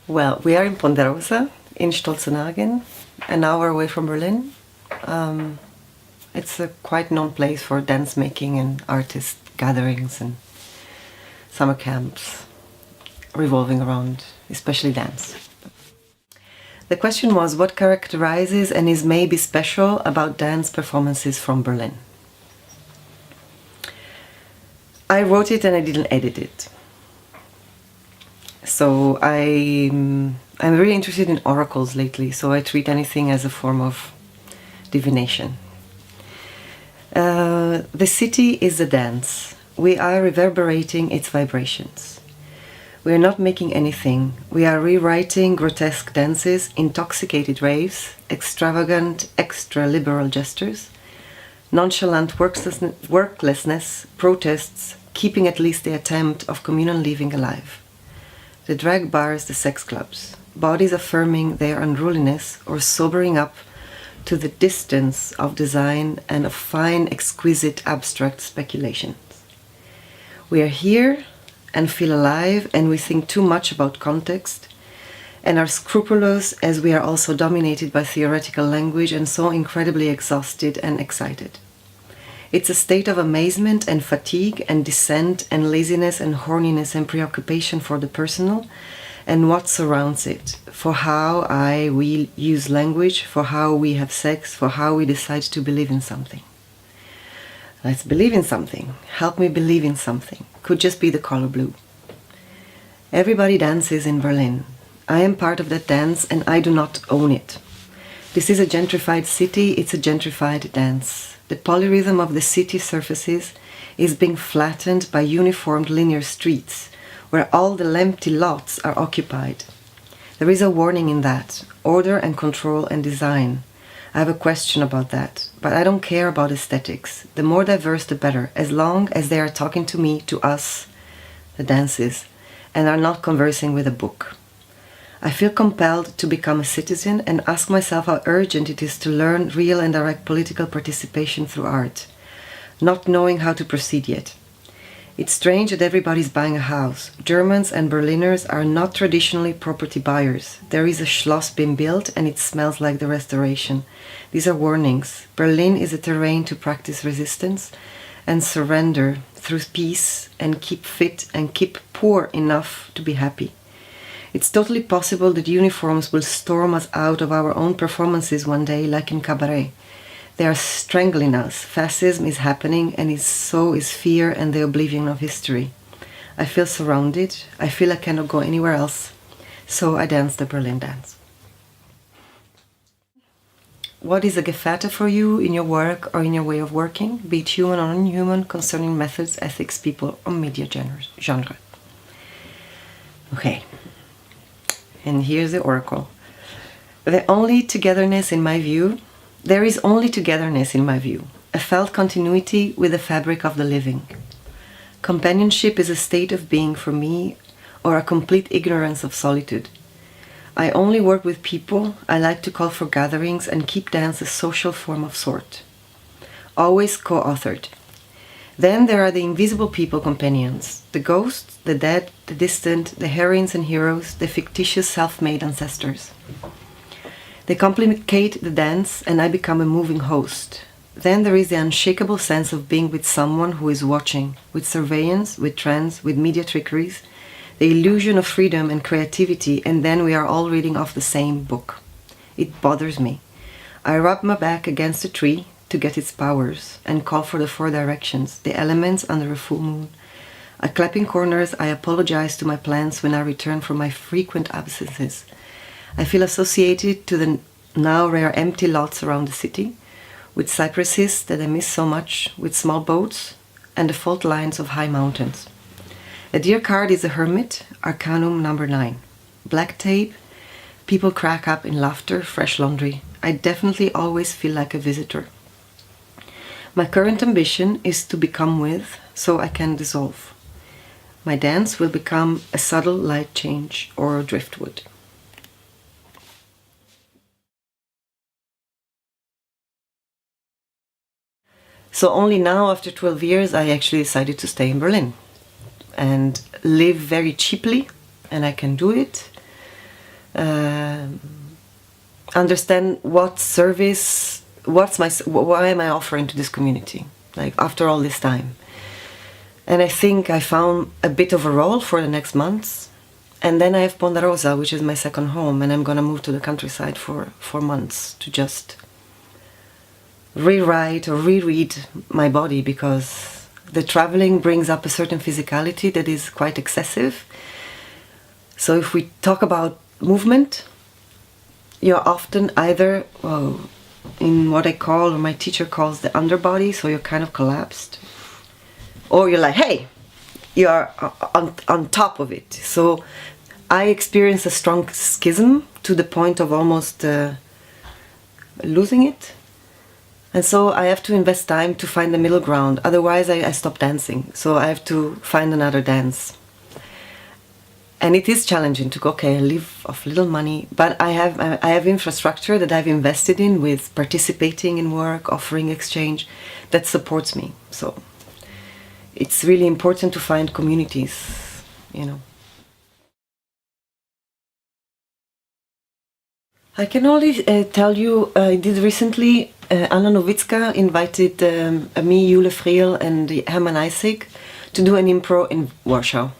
Well, we are in Ponderosa, in Stolzenhagen, an hour away from Berlin. It's a quite known place for dance making and artist gatherings and summer camps revolving around especially dance. The question was, what characterizes and is maybe special about dance performances from Berlin? I wrote it and I didn't edit it. So I'm really interested in oracles lately, so I treat anything as a form of divination. The city is a dance. We are reverberating its vibrations. We are not making anything. We are rewriting grotesque dances, intoxicated raves, extravagant, extra-liberal gestures, nonchalant worklessness, protests, keeping at least the attempt of communal living alive. The drag bars, the sex clubs, bodies affirming their unruliness or sobering up to the distance of design and of fine, exquisite, abstract speculations. We are here and feel alive, and we think too much about context and are scrupulous, as we are also dominated by theoretical language and so incredibly exhausted and excited. It's a state of amazement and fatigue and dissent and laziness and horniness and preoccupation for the personal and what surrounds it, for how we use language, for how we have sex, for how we decide to believe in something. Let's believe in something. Help me believe in something. Could just be the color blue. Everybody dances in Berlin. I am part of that dance and I do not own it. This is a gentrified city, it's a gentrified dance. The polyrhythm of the city surfaces is being flattened by uniformed linear streets, where all the empty lots are occupied. There is a warning in that, order and control and design. I have a question about that, but I don't care about aesthetics. The more diverse the better, as long as they are talking to me, to us, the dances, and are not conversing with a book. I feel compelled to become a citizen and ask myself how urgent it is to learn real and direct political participation through art, not knowing how to proceed yet. It's strange that everybody's buying a house. Germans and Berliners are not traditionally property buyers. There is a Schloss being built and it smells like the Restoration. These are warnings. Berlin is a terrain to practice resistance and surrender through peace and keep fit and keep poor enough to be happy. It's totally possible that uniforms will storm us out of our own performances one day, like in cabaret. They are strangling us. Fascism is happening, and so is fear and the oblivion of history. I feel surrounded. I feel I cannot go anywhere else. So I dance the Berlin dance. What is a gevatter for you in your work or in your way of working, be it human or non-human, concerning methods, ethics, people, or media genre? Okay. And here's the oracle. There is only togetherness in my view, a felt continuity with the fabric of the living. Companionship is a state of being for me, or a complete ignorance of solitude. I only work with people. I like to call for gatherings and keep dance a social form of sort. Always co-authored. Then there are the invisible people companions, the ghosts, the dead, the distant, the heroines and heroes, the fictitious self-made ancestors. They complicate the dance and I become a moving host. Then there is the unshakable sense of being with someone who is watching, with surveillance, with trends, with media trickeries, the illusion of freedom and creativity, and then we are all reading off the same book. It bothers me. I rub my back against a tree to get its powers and call for the 4 directions, the elements under a full moon. At clapping corners, I apologize to my plants when I return from my frequent absences. I feel associated to the now rare empty lots around the city, with cypresses that I miss so much, with small boats, and the fault lines of high mountains. A dear card is a hermit, Arcanum number 9. Black tape, people crack up in laughter, fresh laundry. I definitely always feel like a visitor. My current ambition is to become with, so I can dissolve. My dance will become a subtle light change or driftwood. So only now, after 12 years, I actually decided to stay in Berlin and live very cheaply, and I can do it. understand what service, why am I offering to this community, like after all this time. And I think I found a bit of a role for the next months. And then I have Ponderosa, which is my second home, and I'm gonna move to the countryside for 4 months to just rewrite or reread my body, because the traveling brings up a certain physicality that is quite excessive. So if we talk about movement, you're often either in what I call, or my teacher calls, the underbody, so you're kind of collapsed, or you're like, hey, you're on top of it. So I experience a strong schism to the point of almost losing it. And so I have to invest time to find the middle ground. Otherwise I stop dancing. So I have to find another dance. And it is challenging to go, okay, I live off little money, but I have infrastructure that I've invested in with participating in work, offering exchange, that supports me. So it's really important to find communities, you know. I can only tell you, I did recently, Anna Nowicka invited me, Jule Friel, and Herman Isaac to do an improv in Warsaw.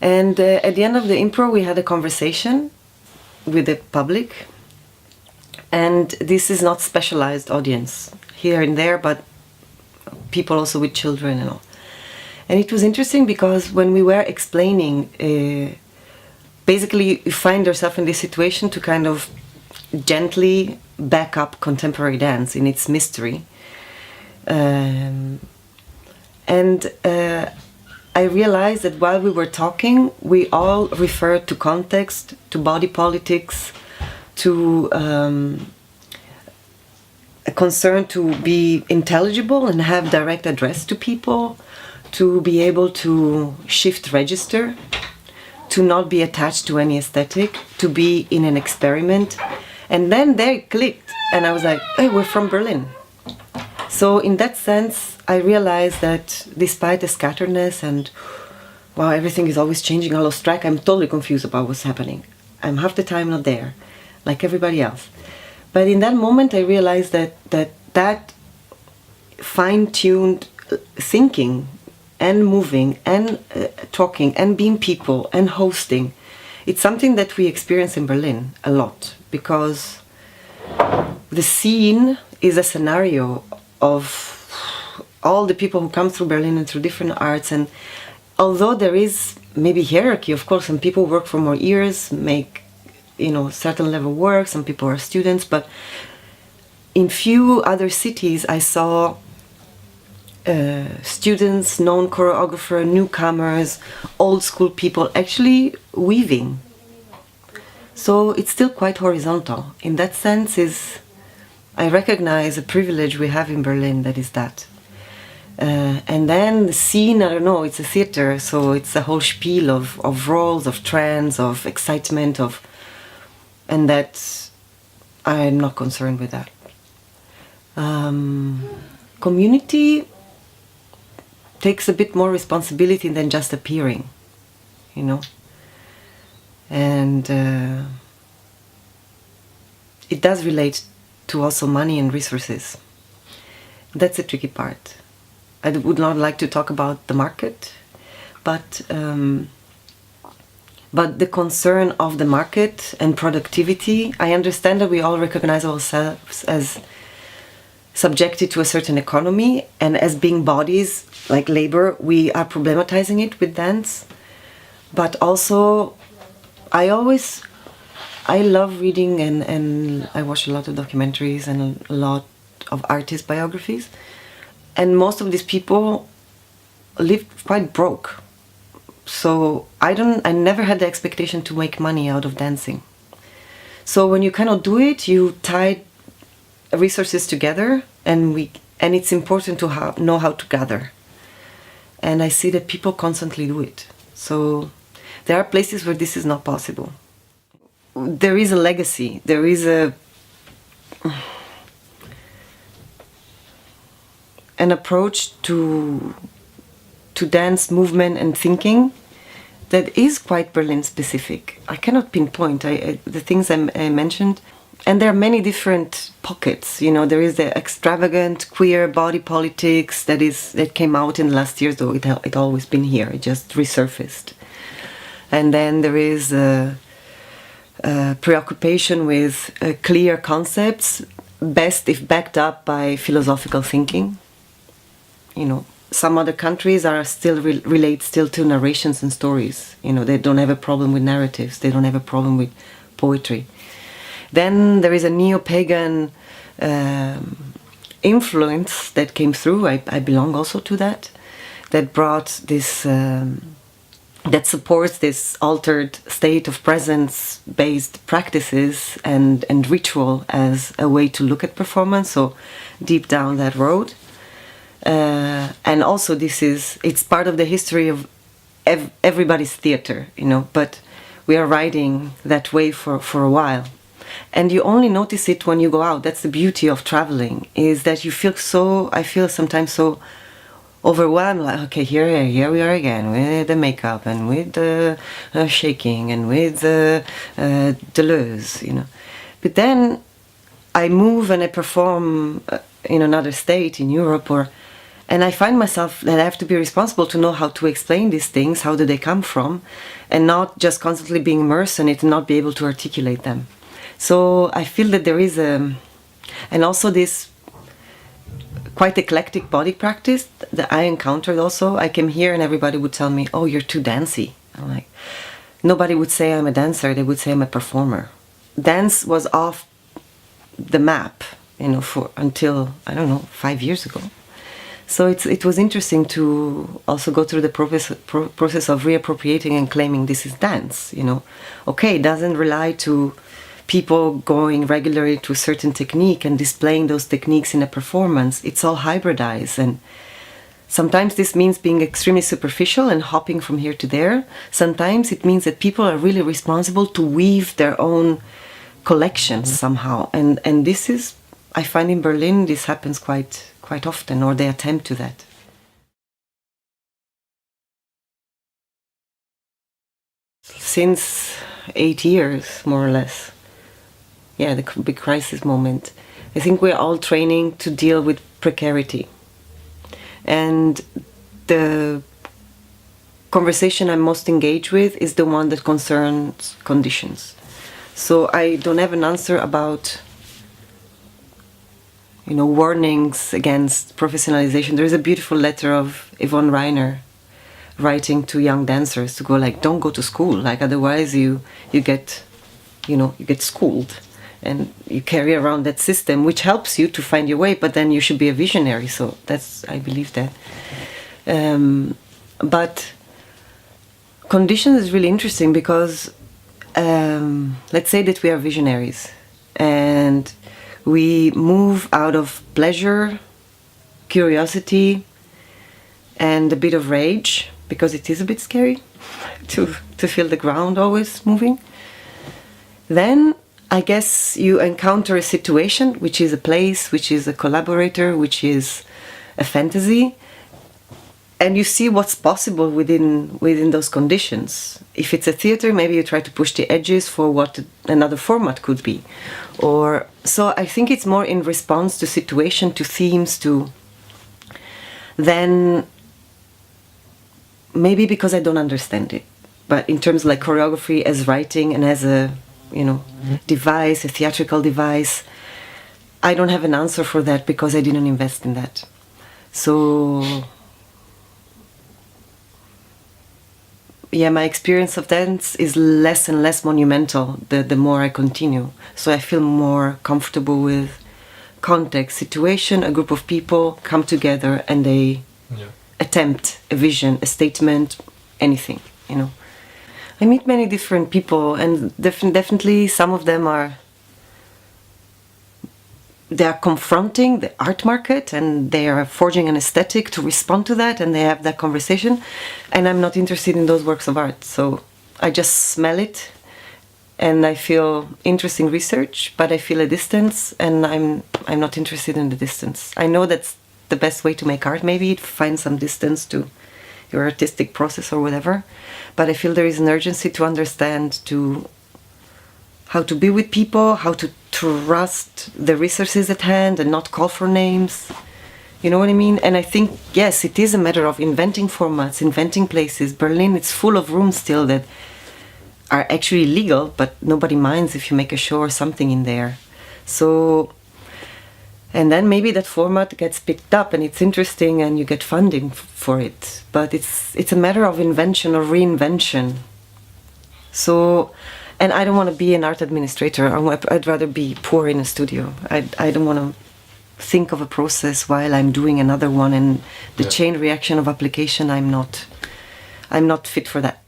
And at the end of the improv, we had a conversation with the public. And this is not specialized audience, here and there, but people also with children and all. And it was interesting because when we were explaining, basically you find yourself in this situation to kind of gently back up contemporary dance in its mystery. I realized that while we were talking, we all referred to context, to body politics, to a concern to be intelligible and have direct address to people, to be able to shift register, to not be attached to any aesthetic, to be in an experiment. And then they clicked, and I was like, hey, we're from Berlin. So in that sense, I realized that despite the scatteredness and, wow, everything is always changing, I lost track, I'm totally confused about what's happening. I'm half the time not there, like everybody else. But in that moment, I realized that fine-tuned thinking and moving and talking and being people and hosting, it's something that we experience in Berlin a lot, because the scene is a scenario of all the people who come through Berlin and through different arts. And although there is maybe hierarchy, of course, some people work for more years, make, you know, certain level work, some people are students, but in few other cities I saw students, known choreographer, newcomers, old school people actually weaving. So it's still quite horizontal. In that sense, I recognize a privilege we have in Berlin, that is that. And then the scene, I don't know, it's a theater, so it's a whole spiel of roles, of trends, of excitement, and that I'm not concerned with that. Community takes a bit more responsibility than just appearing, you know. And it does relate to also money and resources. That's the tricky part. I would not like to talk about the market, but the concern of the market and productivity, I understand that we all recognize ourselves as subjected to a certain economy, and as being bodies like labor, we are problematizing it with dance. But also, I love reading and I watch a lot of documentaries and a lot of artist biographies. And most of these people lived quite broke. So I never had the expectation to make money out of dancing. So when you cannot do it, you tie resources together, and it's important to know how to gather. And I see that people constantly do it. So there are places where this is not possible. There is a legacy. There is an approach to dance movement and thinking that is quite Berlin specific. I cannot pinpoint the things I mentioned. And there are many different pockets. You know, there is the extravagant queer body politics that came out in the last years, though it always been here. It just resurfaced. And then there is a preoccupation with clear concepts, best if backed up by philosophical thinking. You know, some other countries are still relate still to narrations and stories. You know, they don't have a problem with narratives. They don't have a problem with poetry. Then there is a neo-pagan influence that came through. I belong also to that brought this, that supports this altered state of presence-based practices and ritual as a way to look at performance, so deep down that road. And also it's part of the history of everybody's theater, you know, but we are riding that wave for a while. And you only notice it when you go out. That's the beauty of traveling, is that you I feel sometimes so overwhelmed, like, okay, here we are again with the makeup and with the shaking and with the Deleuze, you know. But then I move and I perform in another state, in Europe, and I find myself that I have to be responsible to know how to explain these things, how do they come from, and not just constantly being immersed in it and not be able to articulate them. So I feel that there is and also this quite eclectic body practice that I encountered also. I came here and everybody would tell me, oh, you're too dancey. I'm like, nobody would say I'm a dancer, they would say I'm a performer. Dance was off the map, you know, until, I don't know, 5 years ago. So it was interesting to also go through the process of reappropriating and claiming this is dance, you know. Okay, it doesn't rely to people going regularly to a certain technique and displaying those techniques in a performance. It's all hybridized, and sometimes this means being extremely superficial and hopping from here to there. Sometimes it means that people are really responsible to weave their own collections somehow, and this is, I find in Berlin this happens quite often, or they attempt to that. Since 8 years, more or less. Yeah, the big crisis moment. I think we're all training to deal with precarity. And the conversation I'm most engaged with is the one that concerns conditions. So I don't have an answer about, you know, warnings against professionalization. There is a beautiful letter of Yvonne Reiner writing to young dancers to go like, don't go to school, like otherwise you get schooled. And you carry around that system, which helps you to find your way, but then you should be a visionary. So I believe that. But conditions is really interesting because let's say that we are visionaries and we move out of pleasure, curiosity, and a bit of rage, because it is a bit scary to feel the ground always moving. Then I guess you encounter a situation, which is a place, which is a collaborator, which is a fantasy, and you see what's possible within those conditions. If it's a theater, maybe you try to push the edges for what another format could be. So I think it's more in response to situation, to themes, than maybe because I don't understand it. But in terms of like choreography as writing and as a, you know, device, a theatrical device, I don't have an answer for that because I didn't invest in that. So yeah, my experience of dance is less and less monumental the more I continue. So I feel more comfortable with context, situation, a group of people come together and they attempt a vision, a statement, anything, you know. I meet many different people, and definitely some of them they are confronting the art market and they are forging an aesthetic to respond to that, and they have that conversation, and I'm not interested in those works of art. So I just smell it and I feel interesting research, but I feel a distance, and I'm not interested in the distance. I know that's the best way to make art, maybe find some distance to your artistic process or whatever. But I feel there is an urgency to understand how to be with people, how to trust the resources at hand and not call for names. You know what I mean? And I think, yes, it is a matter of inventing formats, inventing places. Berlin, it's full of rooms still that are actually legal, but nobody minds if you make a show or something in there. So, and then maybe that format gets picked up and it's interesting and you get funding for it. But it's a matter of invention or reinvention. So, and I don't want to be an art administrator. I'd rather be poor in a studio. I don't want to think of a process while I'm doing another one, and the chain reaction of application, I'm not fit for that.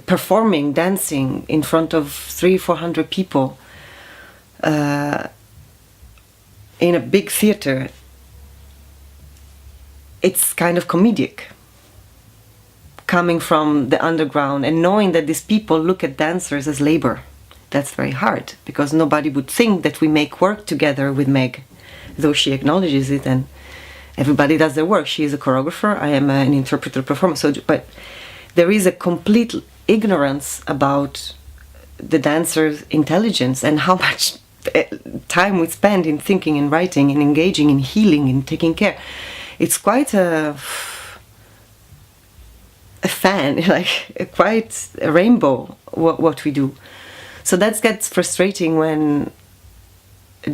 Performing, dancing in front of 300-400 people in a big theater, it's kind of comedic, coming from the underground and knowing that these people look at dancers as labor. That's very hard, because nobody would think that we make work together with Meg, though she acknowledges it, and everybody does their work. She is a choreographer, I am an interpreter performer. So, but there is a complete ignorance about the dancer's intelligence and how much time we spend in thinking, in writing, in engaging, in healing, in taking care. It's quite a fan, like quite a rainbow, what we do. So that gets frustrating when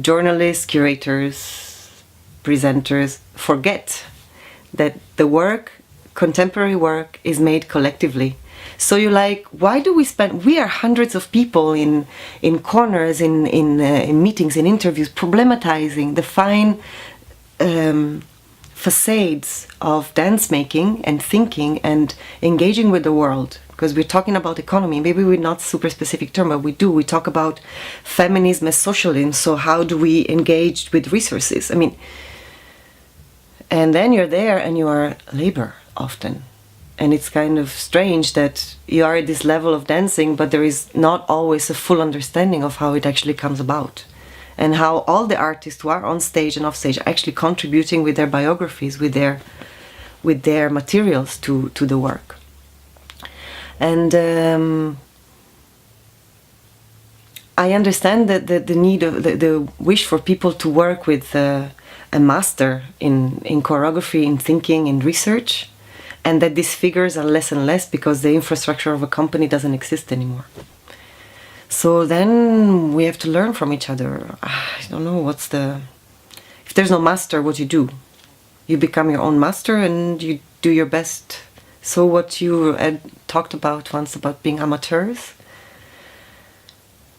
journalists, curators, presenters forget that the work, contemporary work, is made collectively. So you're like, why do we are hundreds of people in corners, in meetings, in interviews, problematizing the fine facades of dance making and thinking and engaging with the world. Because we're talking about economy, maybe we're not super specific term, but we talk about feminism as socialism. So how do we engage with resources? I mean, and then you're there and you are labor often. And it's kind of strange that you are at this level of dancing, but there is not always a full understanding of how it actually comes about. And how all the artists who are on stage and off stage are actually contributing with their biographies, with their materials to the work. And I understand that the need of the wish for people to work with a master in choreography, in thinking, in research, and that these figures are less and less because the infrastructure of a company doesn't exist anymore. So then we have to learn from each other. I don't know if there's no master, what you do? You become your own master and you do your best. So what you talked about once about being amateurs.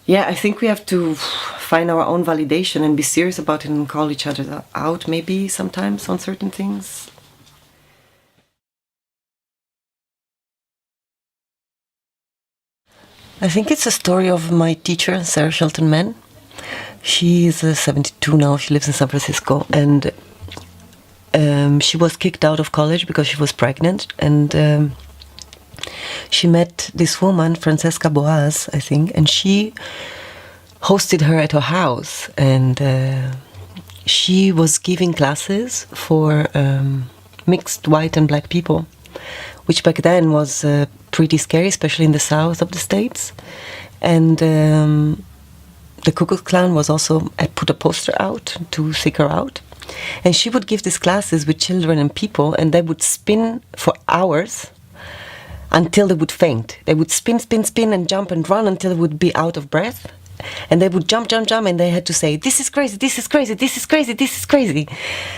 Yeah, I think we have to find our own validation and be serious about it and call each other out maybe sometimes on certain things. I think it's a story of my teacher, Sarah Shelton Mann. She is 72 now, she lives in San Francisco, and she was kicked out of college because she was pregnant, and she met this woman, Francesca Boas, I think, and she hosted her at her house, and she was giving classes for mixed white and black people, which back then was pretty scary, especially in the south of the States. And the Ku Klux Klan was also put a poster out to seek her out. And she would give these classes with children and people, and they would spin for hours until they would faint. They would spin, spin, spin, and jump and run until they would be out of breath. And they would jump, jump, jump, and they had to say, "This is crazy, this is crazy, this is crazy, this is crazy."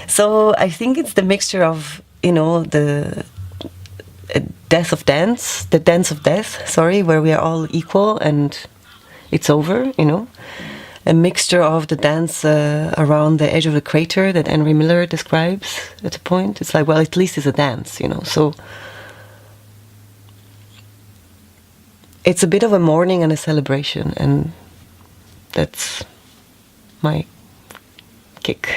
So I think it's the mixture of, the death of dance, the dance of death, where we are all equal and it's over, A mixture of the dance around the edge of the crater that Henry Miller describes at a point. It's like, well, at least it's a dance, So it's a bit of a mourning and a celebration, and that's my kick.